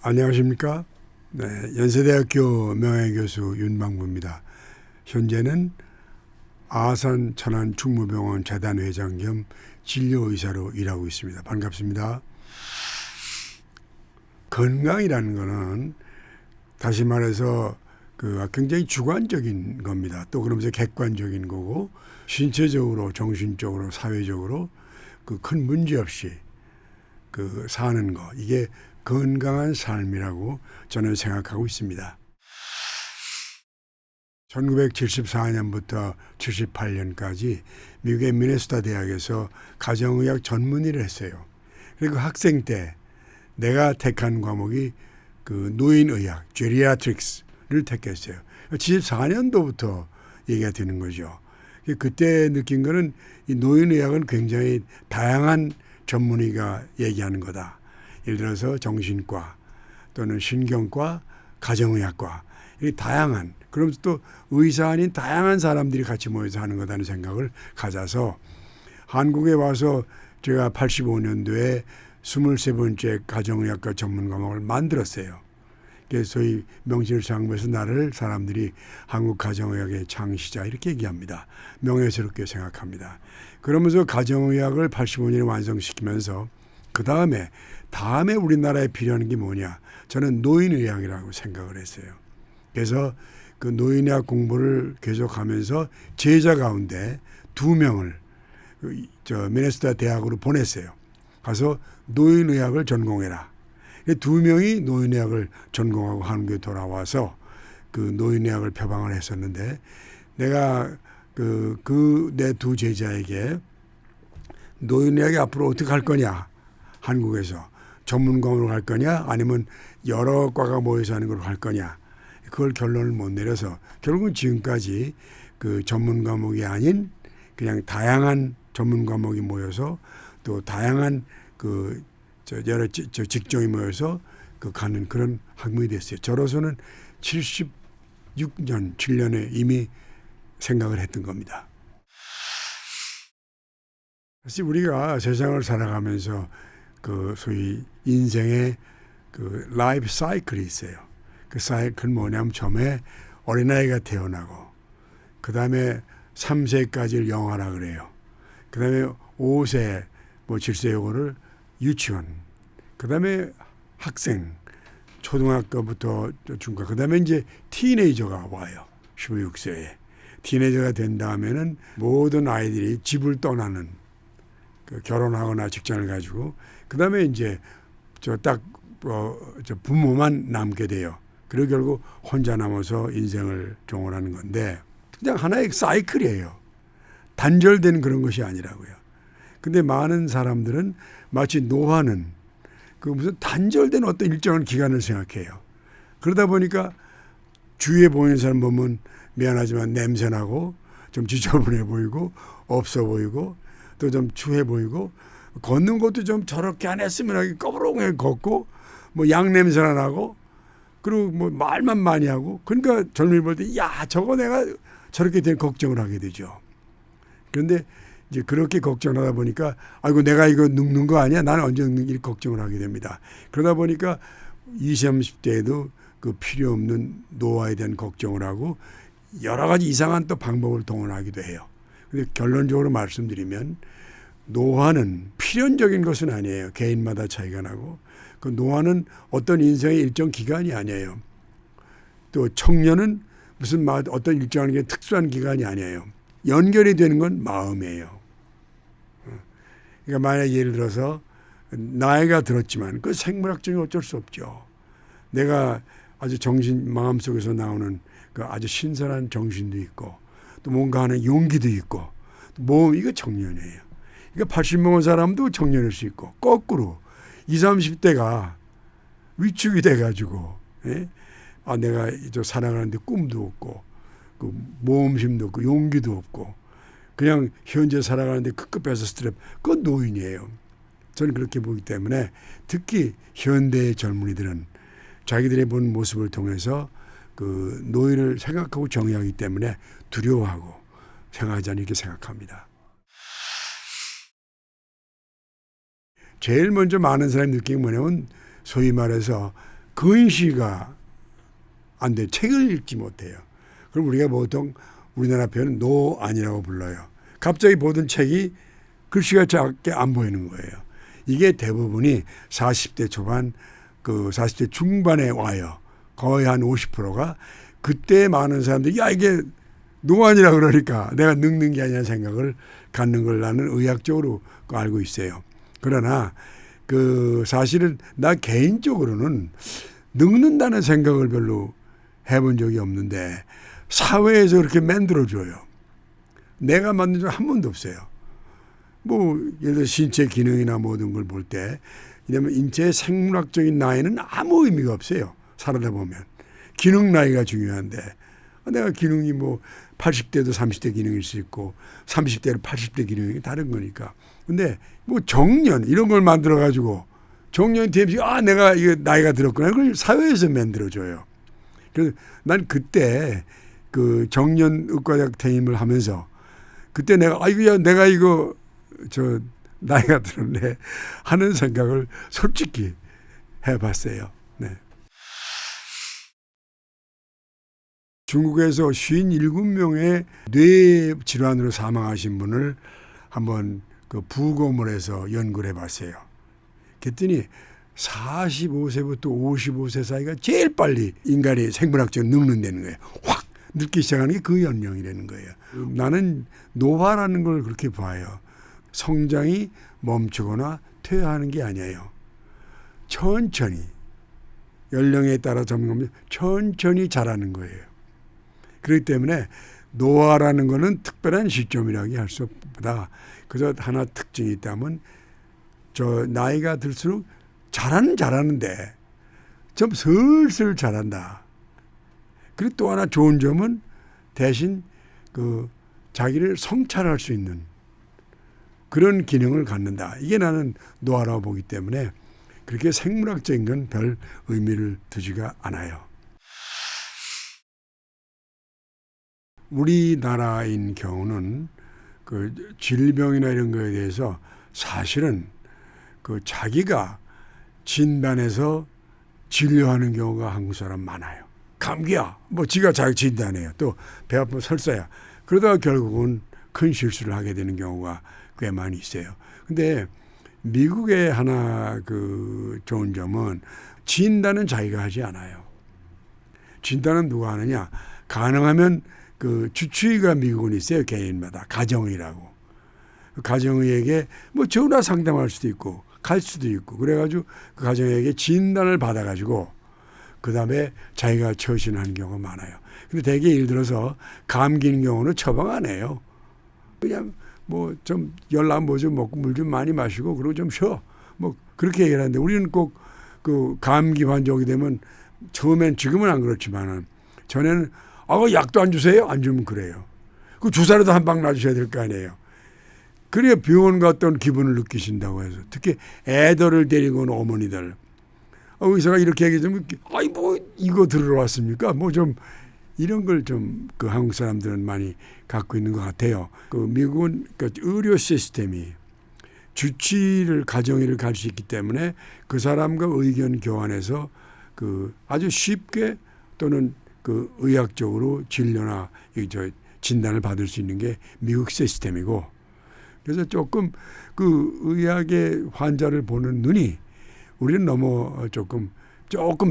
안녕하십니까? 네, 연세대학교 명예교수 윤방부입니다. 현재는 아산 천안 충무병원 재단 회장 겸 진료의사로 일하고 있습니다. 반갑습니다. 건강이라는 것은 다시 말해서 굉장히 주관적인 겁니다. 또 그러면서 객관적인 거고 신체적으로, 정신적으로, 사회적으로 큰 문제 없이 사는 거, 이게 건강한 삶이라고 저는 생각하고 있습니다. 1974년부터 78년까지 미국의 미네소타 대학에서 가정의학 전문의를 했어요. 그리고 학생 때 내가 택한 과목이 노인의학, 제리아트릭스를 택했어요. 74년도부터 얘기가 되는 거죠. 그때 느낀 거는 이 노인의학은 굉장히 다양한 전문의가 얘기하는 거다. 예를 들어서 정신과 또는 신경과, 가정의학과, 이 다양한, 그러면서 또 의사 아닌 다양한 사람들이 같이 모여서 하는 거다는 생각을 가져서 한국에 와서 제가 85년도에 23번째 가정의학과 전문 과목을 만들었어요. 그래서 소위 명실상부해서 나를 사람들이 한국 가정의학의 창시자 이렇게 얘기합니다. 명예스럽게 생각합니다. 그러면서 가정의학을 85년에 완성시키면서 다음에 우리나라에 필요한 게 뭐냐? 저는 노인의학이라고 생각을 했어요. 그래서 그 노인의학 공부를 계속하면서 제자 가운데 2명을 미네소타 대학으로 보냈어요. 가서 노인의학을 전공해라. 2명이 노인의학을 전공하고 한국에 돌아와서 노인의학을 표방을 했었는데, 내가 내 2 제자에게 노인의학이 앞으로 어떻게 할 거냐, 한국에서 전문 과목으로 갈 거냐, 아니면 여러 과가 모여서 하는 걸로 갈 거냐, 그걸 결론을 못 내려서 결국은 지금까지 전문 과목이 아닌 그냥 다양한 전문 과목이 모여서 또 다양한 여러 직종이 모여서 가는 그런 학문이 됐어요. 저로서는 76년, 7년에 이미 생각을 했던 겁니다. 사실 우리가 세상을 살아가면서 소위 인생의 라이프 사이클이 있어요. 그 사이클은 뭐냐면 처음에 어린아이가 태어나고, 그 다음에 3세까지를 영아라 그래요. 그 다음에 5세, 7세 요거를 유치원, 그 다음에 학생, 초등학교부터 중학교, 그 다음에 이제 티네이저가 와요. 16세에. 티네이저가 된 다음에는 모든 아이들이 집을 떠나는, 결혼하거나 직장을 가지고, 그 다음에 이제 부모만 남게 돼요. 그리고 결국 혼자 남아서 인생을 종언하는 건데, 그냥 하나의 사이클이에요. 단절된 그런 것이 아니라고요. 근데 많은 사람들은 마치 노화는 무슨 단절된 어떤 일정한 기간을 생각해요. 그러다 보니까 주위에 보이는 사람 보면 미안하지만 냄새나고 좀 지저분해 보이고 없어 보이고 또 좀 추해 보이고, 걷는 것도 좀 저렇게 안 했으면 하게 꺼부렁하게 걷고, 양 냄새나 나고, 그리고 말만 많이 하고, 그러니까 젊은이 볼 때 야, 저거 내가 저렇게 된 걱정을 하게 되죠. 그런데 이제 그렇게 걱정하다 보니까 아이고 내가 이거 늙는 거 아니야? 나는 언제 늙는 일 걱정을 하게 됩니다. 그러다 보니까 20, 30대에도 필요 없는 노화에 대한 걱정을 하고 여러 가지 이상한 또 방법을 동원하기도 해요. 근데 결론적으로 말씀드리면 노화는 필연적인 것은 아니에요. 개인마다 차이가 나고, 노화는 어떤 인생의 일정 기간이 아니에요. 또 청년은 무슨 어떤 일정한 게 특수한 기간이 아니에요. 연결이 되는 건 마음이에요. 그러니까 만약 예를 들어서 나이가 들었지만 그 생물학적인 어쩔 수 없죠. 내가 아주 마음속에서 나오는 아주 신선한 정신도 있고, 또 뭔가 하는 용기도 있고, 이거 청년이에요. 그러니까 80 먹은 사람도 청년일 수 있고, 거꾸로 20, 30대가 위축이 돼가지고, 내가 살아가는데 꿈도 없고, 모험심도 없고, 용기도 없고, 그냥 현재 살아가는데 급급해서 스트레스, 그건 노인이에요. 저는 그렇게 보기 때문에 특히 현대의 젊은이들은 자기들이 본 모습을 통해서 노인을 생각하고 정의하기 때문에 두려워하고 생각하지 않는 이렇게 생각합니다. 제일 먼저 많은 사람이 느낀 게 뭐냐면 소위 말해서 근시가 안 돼요. 책을 읽지 못해요. 그럼 우리가 보통 우리나라 표현은 노안이라고 불러요. 갑자기 보던 책이 글씨가 작게 안 보이는 거예요. 이게 대부분이 40대 초반, 40대 중반에 와요. 거의 한 50%가 그때 많은 사람들이 야 이게 노안이라 그러니까 내가 늙는 게 아니라 생각을 갖는 걸 나는 의학적으로 알고 있어요. 그러나 사실은 나 개인적으로는 늙는다는 생각을 별로 해본 적이 없는데 사회에서 그렇게 만들어줘요. 내가 만든 적 한 번도 없어요. 뭐 예를 들어 신체 기능이나 모든 걸 볼 때 왜냐하면 인체의 생물학적인 나이는 아무 의미가 없어요. 살아다 보면. 기능 나이가 중요한데 내가 기능이 뭐 80대도 30대 기능일 수 있고 30대로 80대 기능이 다른 거니까. 근데 뭐 정년 이런 걸 만들어 가지고 정년 되면 내가 이거 나이가 들었구나. 그걸 사회에서 만들어줘요. 그래서 난 그때 정년 의과대학 퇴임을 하면서 그때 내가 내가 이거 나이가 들었네 하는 생각을 솔직히 해봤어요. 네. 중국에서 57명의 뇌 질환으로 사망하신 분을 한번 부검을 해서 연구를 해봤어요. 그랬더니 45세부터 55세 사이가 제일 빨리 인간이 생물학적으로 늙는다는 거예요. 확 늙기 시작하는 게 그 연령이라는 거예요. 나는 노화라는 걸 그렇게 봐요. 성장이 멈추거나 퇴화하는 게 아니에요. 천천히 연령에 따라 점검하면 천천히 자라는 거예요. 그렇기 때문에 노화라는 거는 특별한 시점이라고 할 수 없다. 그래서 하나 특징이 있다면 나이가 들수록 잘하는데 좀 슬슬 자란다. 그리고 또 하나 좋은 점은 대신 자기를 성찰할 수 있는 그런 기능을 갖는다. 이게 나는 노화라고 보기 때문에 그렇게 생물학적인 건 별 의미를 두지가 않아요. 우리나라인 경우는 질병이나 이런 거에 대해서 사실은 자기가 진단해서 진료하는 경우가 한국 사람 많아요. 감기야. 뭐 지가 자기 진단해요. 또 배 아프면 설사야. 그러다가 결국은 큰 실수를 하게 되는 경우가 꽤 많이 있어요. 근데 미국의 하나 좋은 점은 진단은 자기가 하지 않아요. 진단은 누가 하느냐. 가능하면 주치의가 미국은 있어요. 개인마다. 가정의라고. 가정의에게 뭐 전화 상담할 수도 있고 갈 수도 있고 그래가지고 그 가정의에게 진단을 받아가지고 그 다음에 자기가 처신하는 경우가 많아요. 근데 대개 예를 들어서 감기인 경우는 처방 안 해요. 그냥 뭐 좀 열나면 뭐 좀 먹고 물 좀 많이 마시고 그리고 좀 쉬어. 뭐 그렇게 얘기를 하는데 우리는 꼭 감기 환자가 되면 처음엔 지금은 안 그렇지만은 전에는 약도 안 주세요? 안 주면 그래요. 주사라도 한 방 놔주셔야 될 거 아니에요. 그래야 병원 갔던 기분을 느끼신다고 해서 특히 애들을 데리고 온 어머니들 의사가 이렇게 얘기하면 뭐 이거 들으러 왔습니까? 뭐 좀 이런 걸 좀 한국 사람들은 많이 갖고 있는 것 같아요. 미국은 의료 시스템이 주치의를 가정의를 갈 수 있기 때문에 그 사람과 의견 교환해서 아주 쉽게 또는 의학적으로 진료나 진단을 받을 수 있는 게 미국 시스템이고 그래서 조금 의학의 환자를 보는 눈이 우리는 너무 조금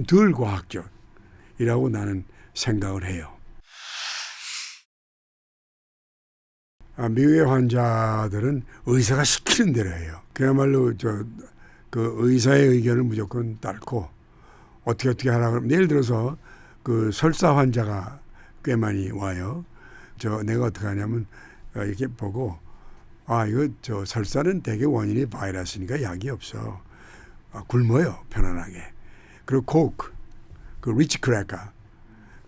덜 과학적이라고 나는 생각을 해요. 미국의 환자들은 의사가 시키는 대로 해요. 그야말로 의사의 의견을 무조건 따르고 어떻게 하라고 하면 예를 들어서 설사 환자가 꽤 많이 와요. 내가 어떻게 하냐면 이렇게 보고 이거 설사는 대개 원인이 바이러스니까 약이 없어. 굶어요 편안하게. 그리고 코크,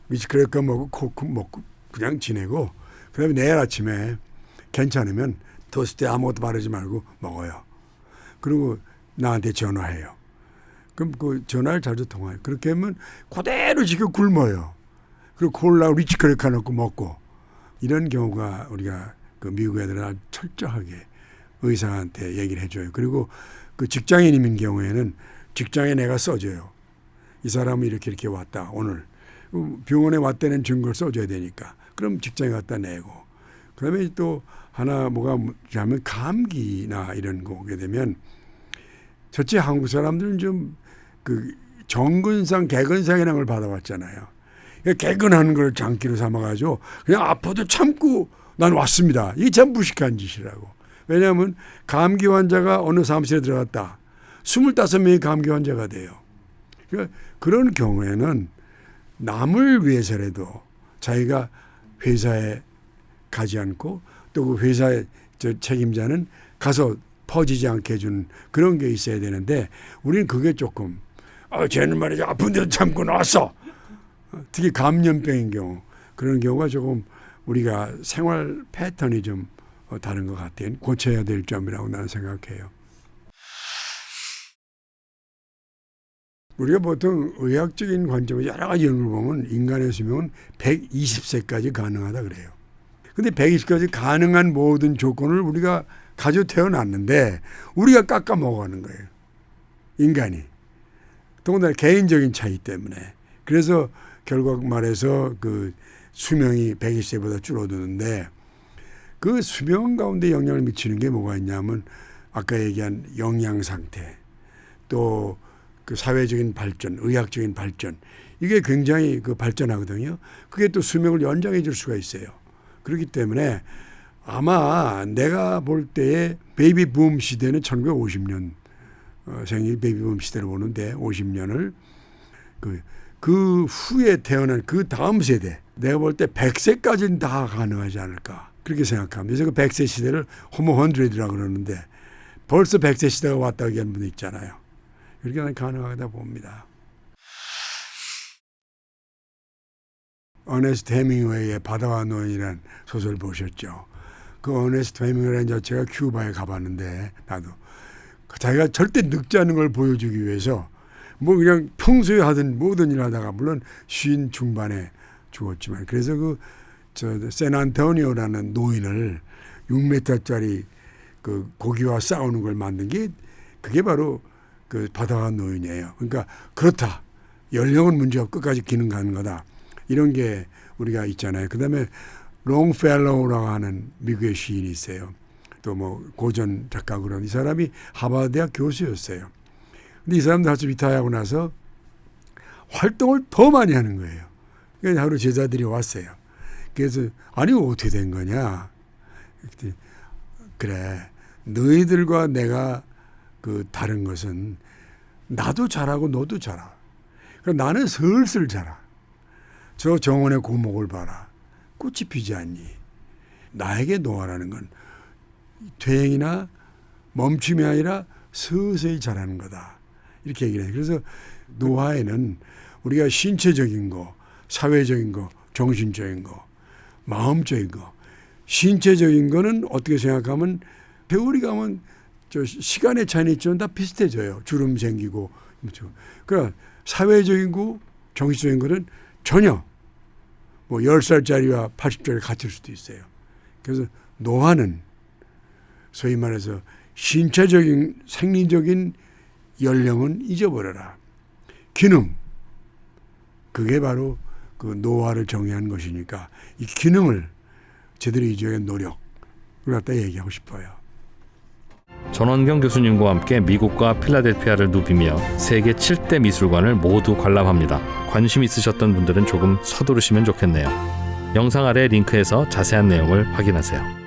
리치크래커 먹고 코크 먹고 그냥 지내고 그다음에 내일 아침에 괜찮으면 토스트에 아무것도 바르지 말고 먹어요. 그리고 나한테 전화해요. 그럼 전화를 자주 통화해요. 그렇게 하면 그대로 지금 굶어요. 그리고 콜라 리치크래커 넣고 먹고 이런 경우가 우리가 미국 애들은 철저하게 의사한테 얘기를 해줘요. 그리고 직장인인 경우에는 직장에 내가 써줘요. 이 사람은 이렇게 왔다 오늘 병원에 왔다는 증거를 써줘야 되니까 그럼 직장에 갖다 내고 그다음에 또 하나 뭐가 하면 감기나 이런 거 오게 되면 첫째 한국 사람들은 좀 그 정근상 개근상이라는 걸 받아왔잖아요. 개근하는 걸 장기로 삼아가지고 그냥 아파도 참고 난 왔습니다. 이게 참 무식한 짓이라고. 왜냐하면 감기 환자가 어느 사무실에 들어갔다. 25명이 감기 환자가 돼요. 그러니까 그런 경우에는 남을 위해서라도 자기가 회사에 가지 않고 또 그 회사의 책임자는 가서 퍼지지 않게 해주는 그런 게 있어야 되는데 우리는 그게 조금 쟤는 말이죠. 아픈데도 참고 나왔어. 특히 감염병인 경우 그런 경우가 조금 우리가 생활 패턴이 좀 다른 것 같아요. 고쳐야 될 점이라고 나는 생각해요. 우리가 보통 의학적인 관점에서 여러 가지 연구를 보면 인간의 수명은 120세까지 가능하다 그래요. 근데 120까지 가능한 모든 조건을 우리가 가지고 태어났는데 우리가 깎아 먹어가는 거예요. 인간이. 더군다나 개인적인 차이 때문에. 그래서 결국 말해서 그 수명이 120세보다 줄어드는데 그 수명 가운데 영향을 미치는 게 뭐가 있냐면 아까 얘기한 영양 상태 또 그 사회적인 발전, 의학적인 발전 이게 굉장히 그 발전하거든요. 그게 또 수명을 연장해 줄 수가 있어요. 그렇기 때문에 아마 내가 볼 때의 베이비 붐 시대는 1950년 생일 베이비 붐 시대를 보는데 50년을 그 후에 태어난 그 다음 세대 내가 볼 때 100세까지는 다 가능하지 않을까 그렇게 생각합니다. 그래서 그 100세 시대를 호모 헌드레드라고 그러는데 벌써 100세 시대가 왔다고 얘기하는 분도 있잖아요. 그렇게 가능하다 봅니다. 어네스트 해밍웨이의 바다와 노인이라는 소설 보셨죠? 그 어네스트 해밍웨이라는 자체가 큐바에 가봤는데 나도 자기가 절대 늙지 않은 걸 보여주기 위해서 뭐 그냥 평소에 하던 모든 일 하다가 물론 50 중반에 죽었지만 그래서 그 샌안토니오라는 노인을 6m짜리 그 고기와 싸우는 걸 만든 게 그게 바로 그 바다와 노인이에요. 그러니까 그렇다. 연령은 문제없고 끝까지 기능 가는 거다. 이런 게 우리가 있잖아요. 그다음에 롱펠로우라고 하는 미국의 시인이 있어요. 또 뭐 고전 작가 그런 이 사람이 하버드 대학 교수였어요. 근데 이 사람도 다시 리타이어하고 나서 활동을 더 많이 하는 거예요. 그래서 하루 제자들이 왔어요. 그래서 아니 어떻게 된 거냐? 그래 너희들과 내가 그 다른 것은 나도 잘하고 너도 잘하. 그러니까 나는 슬슬 자라. 저 정원의 고목을 봐라. 꽃이 피지 않니? 나에게 노화라는 건 퇴행이나 멈춤이 아니라 서서히 자라는 거다. 이렇게 얘기를 해요. 그래서 노화에는 우리가 신체적인 거, 사회적인 거, 정신적인 거, 마음적인 거. 신체적인 거는 어떻게 생각하면 세월이 가면 저 시간의 차이는 있지만 다 비슷해져요. 주름 생기고. 그러니까 사회적인 거, 정신적인 거는 전혀 뭐 10살짜리와 80살이 같을 수도 있어요. 그래서 노화는 소위 말해서 신체적인 생리적인 연령은 잊어버려라. 기능 그게 바로 그 노화를 정의하는 것이니까 이 기능을 제대로 이루기 위한 노력을 갖다 얘기하고 싶어요. 전원경 교수님과 함께 미국과 필라델피아를 누비며 세계 7대 미술관을 모두 관람합니다. 관심 있으셨던 분들은 조금 서두르시면 좋겠네요. 영상 아래 링크에서 자세한 내용을 확인하세요.